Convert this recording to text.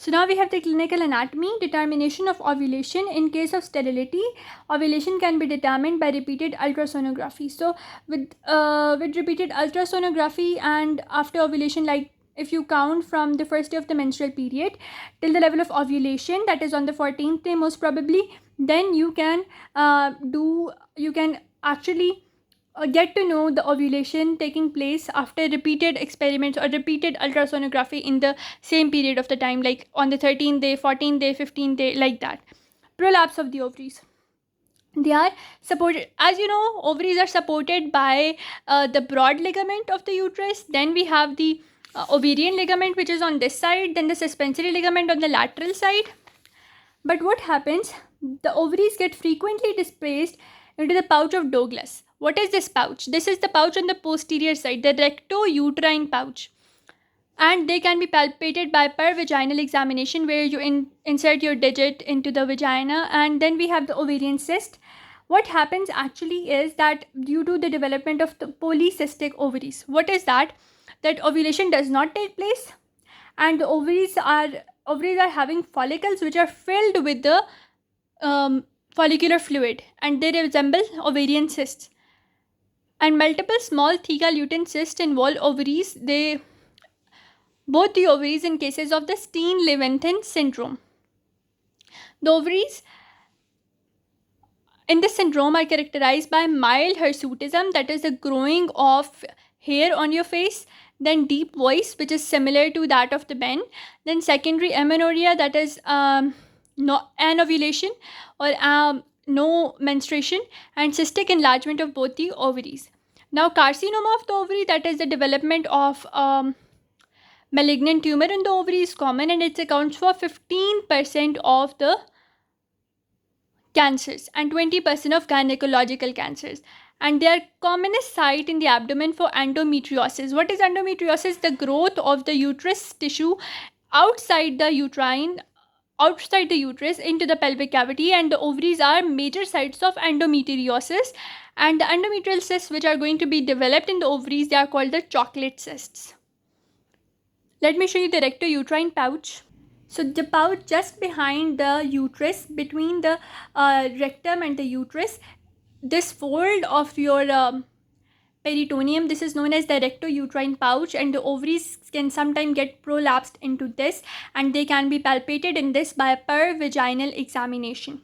So now we have the clinical anatomy. Determination of ovulation. In case of sterility, ovulation can be determined by repeated ultrasonography. So with repeated ultrasonography and after ovulation, like if you count from the first day of the menstrual period till the level of ovulation, that is on the 14th day most probably, then you can actually get to know the ovulation taking place after repeated experiments or repeated ultrasonography in the same period of the time, like on the 13th day, 14th day, 15th day, like that. Prolapse of the ovaries. They are supported, as you know, ovaries are supported by the broad ligament of the uterus. Then we have the ovarian ligament, which is on this side, then the suspensory ligament on the lateral side. But what happens? The ovaries get frequently displaced into the pouch of Douglas. What is this pouch? This is the pouch on the posterior side, the recto-uterine pouch. And they can be palpated by per-vaginal examination, where you insert your digit into the vagina. And then we have the ovarian cyst. What happens actually is that due to the development of the polycystic ovaries, what is that? That ovulation does not take place, and the ovaries are having follicles which are filled with the follicular fluid, and they resemble ovarian cysts. And multiple small theca lutein cysts involve ovaries. Both the ovaries in cases of the Steen-Leventhin syndrome. The ovaries in this syndrome are characterized by mild hirsutism, that is the growing of hair on your face, then deep voice, which is similar to that of the men, then secondary amenorrhea, that is no anovulation or no menstruation, and cystic enlargement of both the ovaries. Now carcinoma of the ovary, that is the development of malignant tumor in the ovary, is common, and it accounts for 15% of the cancers and 20% of gynecological cancers. And they are commonest site in the abdomen for endometriosis. What is endometriosis? The growth of the uterus tissue outside the uterus into the pelvic cavity, and the ovaries are major sites of endometriosis. And the endometrial cysts which are going to be developed in the ovaries, they are called the chocolate cysts. Let me show you the recto-uterine pouch. So the pouch just behind the uterus, between the rectum and the uterus, this fold of your peritoneum, this is known as the recto-uterine pouch, and the ovaries can sometimes get prolapsed into this, and they can be palpated in this by a per-vaginal examination.